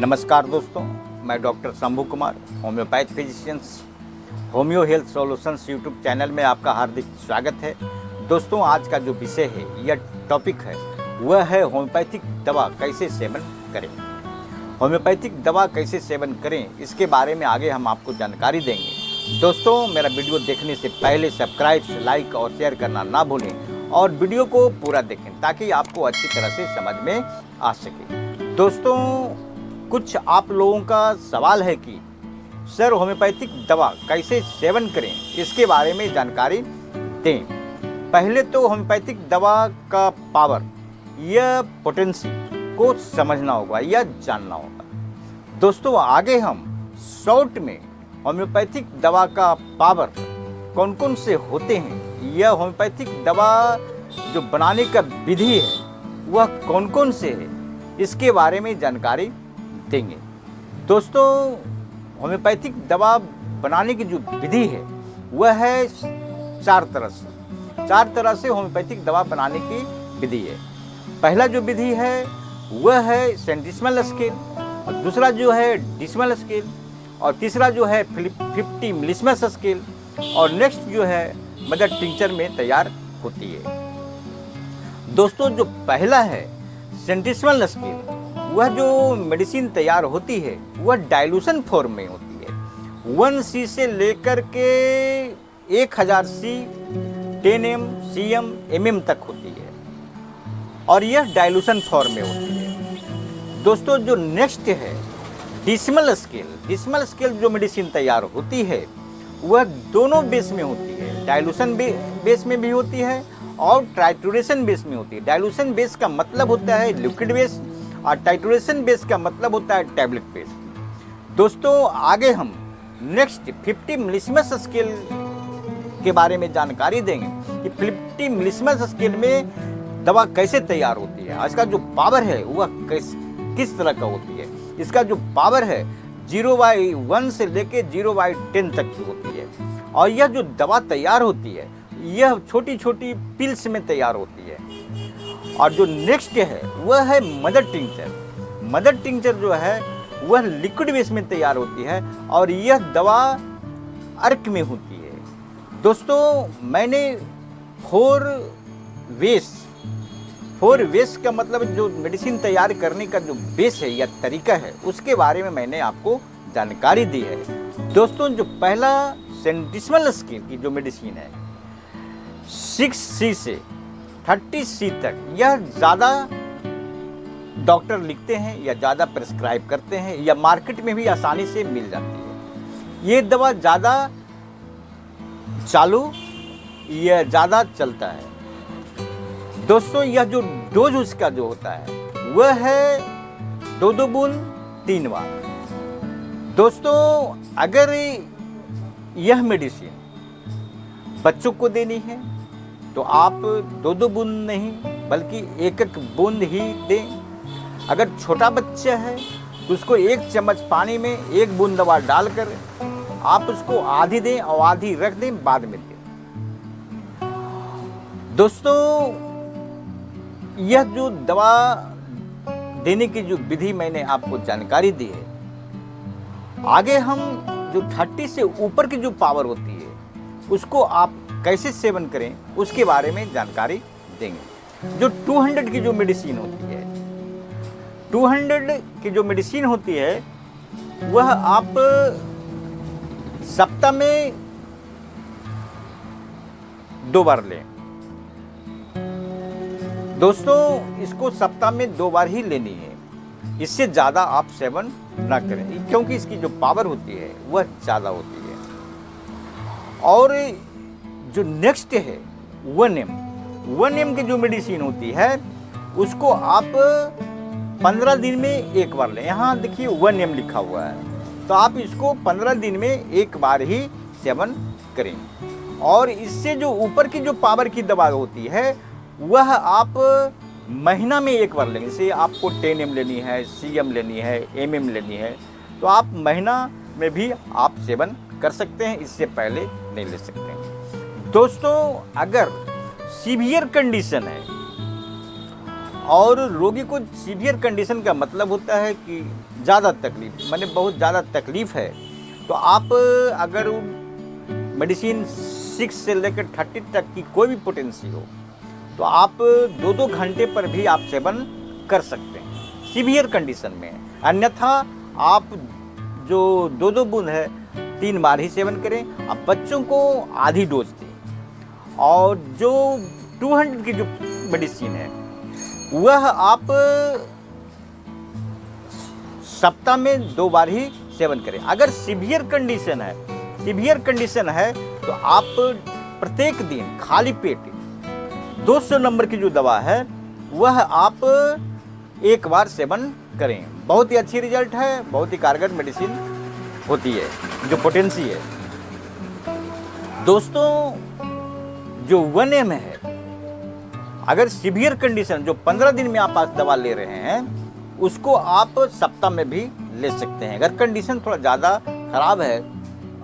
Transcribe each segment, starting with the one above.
नमस्कार दोस्तों, मैं doctor Shambhu Kumar, homeopath physicians homeo health solutions YouTube channel में आपका हार्दिक स्वागत है। दोस्तों, आज का जो विषय है या टॉपिक है वह है होम्योपैथिक दवा कैसे सेवन करें। होम्योपैथिक दवा कैसे सेवन करें, इसके बारे में आगे हम आपको जानकारी देंगे। दोस्तों, मेरा वीडियो देखने से पहले सब्सक्राइब, लाइक और शेयर करना ना भूलें और वीडियो को पूरा देखें ताकि आपको अच्छी तरह से समझ में आ सके। दोस्तों, कुछ आप लोगों का सवाल है कि सर होम्योपैथिक दवा कैसे सेवन करें, इसके बारे में जानकारी दें। पहले तो होम्योपैथिक दवा का पावर या पोटेंसी को समझना होगा या जानना होगा। दोस्तों, आगे हम शॉर्ट में होम्योपैथिक दवा का पावर कौन कौन से होते हैं या होम्योपैथिक दवा जो बनाने का विधि है वह कौन कौन से है, इसके बारे में जानकारी देंगे। दोस्तों, होम्योपैथिक दवा बनाने की जो विधि है वह है चार तरह से होम्योपैथिक दवा बनाने की विधि है। पहला जो विधि है वह है सेंटिसिमल स्केल, और दूसरा जो है डेसिमल स्केल, और तीसरा जो है 50 मिलीसिमस स्केल, और नेक्स्ट जो है मदर टिंचर में तैयार होती है। दोस्तों, जो पहला है सेंटिसिमल स्केल, वह जो मेडिसिन तैयार होती है वह डाइल्यूशन फॉर्म में होती है। 1 C से लेकर के 1000 C, 10 M, cm, mm तक होती है और यह डाइल्यूशन फॉर्म में होती है। दोस्तों, जो नेक्स्ट है डेसिमल स्केल जो मेडिसिन तैयार होती है वह दोनों बेस में होती है, डाइल्यूशन बेस में भी होती है और टाइट्रेशन बेस में होती है। डाइल्यूशन बेस का मतलब होता है लिक्विड बेस और टाइट्रेशन बेस का मतलब होता है टैबलेट बेस। दोस्तों, आगे हम नेक्स्ट 50 मिलीसिमस स्केल के बारे में जानकारी देंगे कि 50 मिलीसिमस स्केल में दवा कैसे तैयार होती है, इसका जो पावर है वह किस तरह का होती है। इसका जो पावर है 0/1 से लेके 0/10 तक की होती है और यह जो दवा तैयार होती है यह छोटी छोटी पिल्स में तैयार होती है। और जो नेक्स्ट है वह है मदर टिंचर जो है वह लिक्विड बेस में तैयार होती है और यह दवा अर्क में होती है। दोस्तों, मैंने 4 वेस का मतलब जो मेडिसिन तैयार करने का जो बेस है या तरीका है उसके बारे में मैंने आपको जानकारी दी है। दोस्तों, जो पहला सेंटिसिमल स्केल की जो मेडिसिन है 6C से 30C तक, यह ज़्यादा डॉक्टर लिखते हैं या ज़्यादा प्रिस्क्राइब करते हैं या मार्केट में भी आसानी से मिल जाती है। ये दवा ज़्यादा चालू या ज़्यादा चलता है। दोस्तों, यह जो डोज उसका जो होता है वह है 2 बूंद 3 बार। दोस्तों, अगर यह मेडिसिन बच्चों को देनी है तो आप 2 बूंद नहीं बल्कि 1 बूंद ही दें। अगर छोटा बच्चा है तो उसको 1 चम्मच पानी में 1 बूंद दवा डालकर आप उसको आधी दें और आधी रख दें, बाद में दें। दोस्तों, यह जो दवा देने की जो विधि मैंने आपको जानकारी दी है, आगे हम जो 30 से ऊपर की जो पावर होती है उसको आप कैसे सेवन करें उसके बारे में जानकारी देंगे। जो 200 की जो मेडिसिन होती है, 200 की जो मेडिसिन होती है वह आप सप्ताह में 2 बार लें। दोस्तों, इसको सप्ताह में 2 बार ही लेनी है, इससे ज़्यादा आप सेवन ना करें क्योंकि इसकी जो पावर होती है वह ज़्यादा होती है। और जो नेक्स्ट है 1 M की जो मेडिसिन होती है उसको आप 15 दिन में 1 बार लें। यहाँ देखिए 1 M लिखा हुआ है, तो आप इसको 15 दिन में 1 बार ही सेवन करें। और इससे जो ऊपर की जो पावर की दवा होती है वह आप महीना में 1 बार लेंगे। जैसे आपको 10 M लेनी है, cm लेनी है, mm लेनी है, तो आप महीना में भी आप सेवन कर सकते हैं, इससे पहले नहीं ले सकते हैं। दोस्तों, अगर सीवियर कंडीशन है और रोगी को सीवियर कंडीशन का मतलब होता है कि ज़्यादा तकलीफ, माने बहुत ज़्यादा तकलीफ़ है, तो आप अगर मेडिसिन 6 से लेकर 30 तक की कोई भी पोटेंसी हो तो आप 2-2 घंटे पर भी आप सेवन कर सकते हैं सीवियर कंडीशन में। अन्यथा आप जो 2-2 बूंद है 3 बार ही सेवन करें। अब बच्चों को आधी डोज दें। और जो 200 की जो मेडिसिन है वह आप सप्ताह में 2 बार ही सेवन करें। अगर सीवियर कंडीशन है तो आप प्रत्येक दिन खाली पेट 200 नंबर की जो दवा है वह आप एक बार सेवन करें। बहुत ही अच्छी रिजल्ट है, बहुत ही कारगर मेडिसिन होती है जो पोटेंसी है। दोस्तों जो 1M है, अगर सीवियर कंडीशन जो 15 दिन में आप आज दवा ले रहे हैं उसको आप सप्ताह में भी ले सकते हैं। अगर कंडीशन थोड़ा ज़्यादा खराब है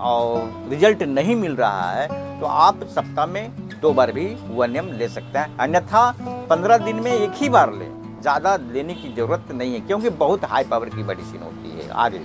और रिजल्ट नहीं मिल रहा है तो आप सप्ताह में 2 बार भी 1M ले सकते हैं। अन्यथा 15 दिन में एक ही बार लें, ज़्यादा लेने की ज़रूरत नहीं है क्योंकि बहुत हाई पावर की मेडिसिन होती है। आगे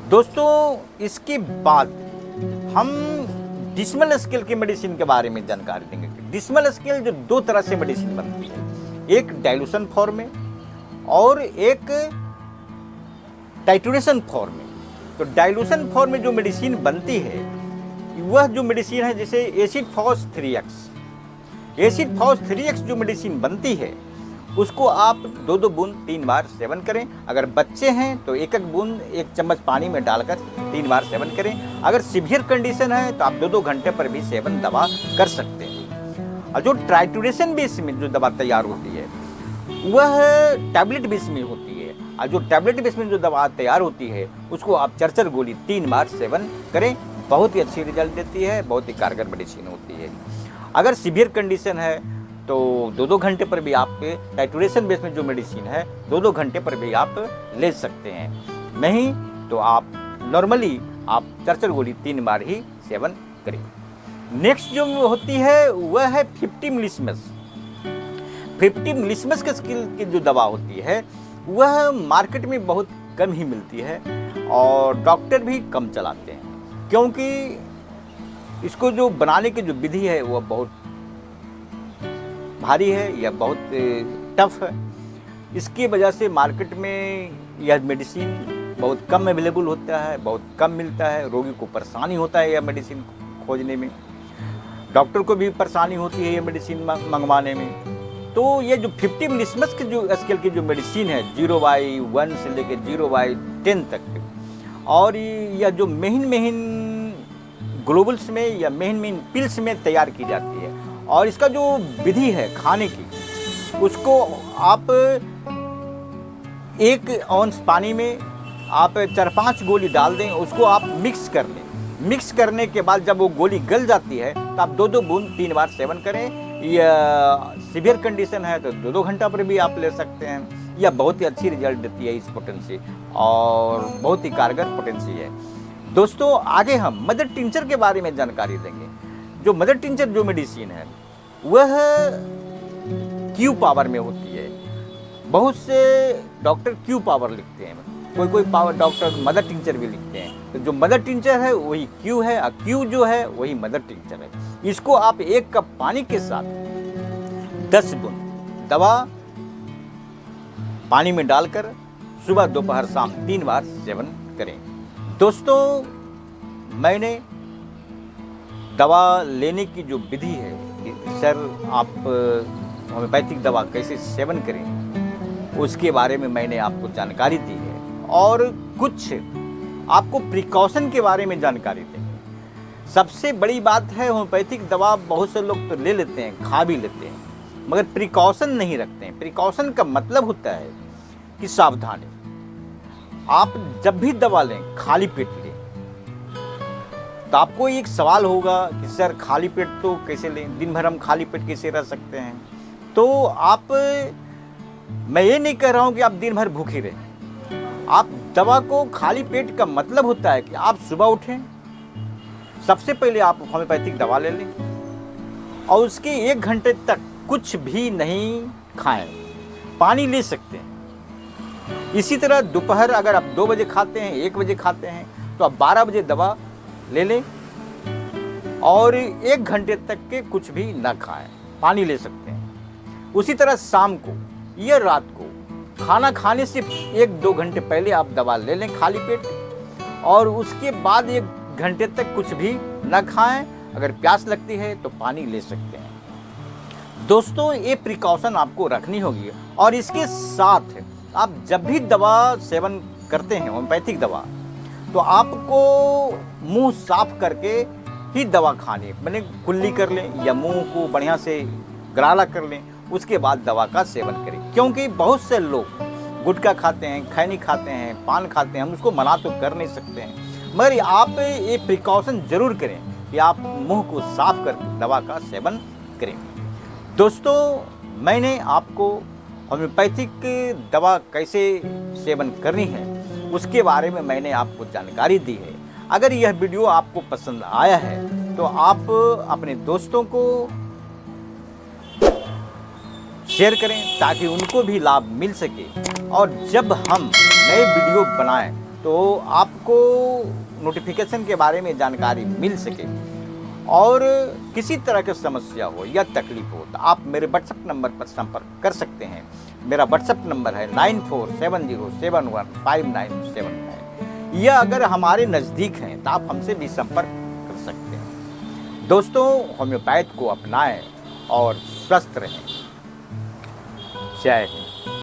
दोस्तों इसके बाद हम डिस्मल स्केल की मेडिसिन के बारे में जानकारी देंगे। डिस्मल स्केल जो 2 तरह से मेडिसिन बनती है, एक डाइल्यूशन फॉर्म में और एक टाइट्रेशन फॉर्म में। तो डाइल्यूशन फॉर्म में जो मेडिसिन बनती है वह जो मेडिसिन है जैसे एसिड फॉस 3x जो मेडिसिन बनती है उसको आप 2-2 बूंद 3 बार सेवन करें। अगर बच्चे हैं तो 1-1 बूंद 1 चम्मच पानी में डालकर 3 बार सेवन करें। अगर सीवियर कंडीशन है तो आप 2-2 घंटे पर भी सेवन दवा कर सकते हैं। और जो ट्राइट्रेशन बेस में जो दवा तैयार होती है वह टैबलेट बेस में होती है। और जो टैबलेट बेस में जो दवा तैयार होती है उसको आप चरचर गोली 3 बार सेवन करें। बहुत ही अच्छी रिजल्ट देती है, बहुत ही कारगर मेडिसिन होती है। अगर सीवियर कंडीशन है तो 2-2 घंटे पर भी आप टाइट्रेशन बेस में जो मेडिसिन है 2-2 घंटे पर भी आप ले सकते हैं। नहीं तो आप नॉर्मली आप चरचर गोली 3 बार ही सेवन करें। नेक्स्ट जो होती है वह है 50 मिलीसिमस। 50 मिलीसिमस के स्केल की जो दवा होती है वह मार्केट में बहुत कम ही मिलती है और डॉक्टर भी कम चलाते हैं क्योंकि इसको जो बनाने की जो विधि है वह बहुत भारी है या बहुत टफ है। इसकी वजह से मार्केट में यह मेडिसिन बहुत कम अवेलेबल होता है, बहुत कम मिलता है। रोगी को परेशानी होता है यह मेडिसिन खोजने में, डॉक्टर को भी परेशानी होती है यह मेडिसिन मंगवाने में। तो ये जो 50 मिलीसिमस की जो स्केल की जो मेडिसिन है 0/1 से लेकर 0/10 तक, और यह जो महीन ग्लोबल्स में या महीन पिल्स में तैयार की जाती है। और इसका जो विधि है खाने की उसको आप 1 औंस पानी में आप 4-5 गोली डाल दें, उसको आप मिक्स कर लें। मिक्स करने के बाद जब वो गोली गल जाती है तो आप 2-2 बूंद 3 बार सेवन करें। या सीवियर कंडीशन है तो 2-2 घंटा पर भी आप ले सकते हैं। यह बहुत ही अच्छी रिजल्ट देती है इस पोटेंसी और बहुत ही कारगर पोटेंसी है। दोस्तों आगे हम मदर टिंचर के बारे में जानकारी देंगे। जो मदर टिंचर जो मेडिसिन है वह क्यू पावर में होती है। बहुत से डॉक्टर क्यू पावर लिखते हैं, कोई पावर डॉक्टर मदर टिंचर भी लिखते हैं। तो जो मदर टिंचर है वही क्यू है और क्यू जो है वही मदर टिंचर है। इसको आप 1 कप पानी के साथ 10 बूंद दवा पानी में डालकर सुबह दोपहर शाम 3 बार सेवन करें। दोस्तों मैंने दवा लेने की जो विधि है सर आप होम्योपैथिक दवा कैसे सेवन करें उसके बारे में मैंने आपको जानकारी दी है और कुछ आपको प्रिकॉशन के बारे में जानकारी देंगे। सबसे बड़ी बात है होम्योपैथिक दवा बहुत से लोग तो ले लेते हैं, खा भी लेते हैं, मगर प्रिकॉशन नहीं रखते हैं। प्रिकॉशन का मतलब होता है कि सावधानी। आप जब भी दवा लें खाली पेट लें। तो आपको एक सवाल होगा कि सर खाली पेट तो कैसे लें, दिन भर हम खाली पेट कैसे रह सकते हैं। तो मैं ये नहीं कह रहा हूँ कि आप दिन भर भूखे रहें। आप दवा को खाली पेट का मतलब होता है कि आप सुबह उठें, सबसे पहले आप होम्योपैथिक दवा ले लें और उसके 1 घंटे तक कुछ भी नहीं खाएं। पानी ले सकते हैं। इसी तरह दोपहर अगर आप 2 बजे खाते हैं, 1 बजे खाते हैं, तो आप 12 बजे दवा ले लें और 1 घंटे तक के कुछ भी ना खाएं, पानी ले सकते हैं। उसी तरह शाम को या रात को खाना खाने से 1-2 घंटे पहले आप दवा ले लें खाली पेट, और उसके बाद 1 घंटे तक कुछ भी ना खाएं। अगर प्यास लगती है तो पानी ले सकते हैं। दोस्तों, ये प्रिकॉशन आपको रखनी होगी। और इसके साथ आप जब भी दवा सेवन करते हैं, होम्योपैथिक दवा, तो आपको मुंह साफ करके ही दवा खानी है। मैंने कुल्ली कर लें या मुंह को बढ़िया से गरारा कर लें, उसके बाद दवा का सेवन करें। क्योंकि बहुत से लोग गुटखा खाते हैं, खैनी खाते हैं, पान खाते हैं, हम उसको मना तो कर नहीं सकते हैं, मगर आप ये प्रिकॉशन जरूर करें कि आप मुंह को साफ कर दवा का सेवन करें। दोस्तों, मैंने आपको होम्योपैथिक दवा कैसे सेवन करनी है उसके बारे में मैंने आपको जानकारी दी है। अगर यह वीडियो आपको पसंद आया है तो आप अपने दोस्तों को शेयर करें ताकि उनको भी लाभ मिल सके, और जब हम नए वीडियो बनाएं तो आपको नोटिफिकेशन के बारे में जानकारी मिल सके। और किसी तरह की समस्या हो या तकलीफ हो तो आप मेरे व्हाट्सएप नंबर पर संपर्क कर सकते हैं। मेरा व्हाट्सएप नंबर है 9470715975 है। या अगर हमारे नज़दीक हैं तो आप हमसे भी संपर्क कर सकते हैं। दोस्तों, होम्योपैथ को अपनाएं और स्वस्थ रहें। जय हिंद।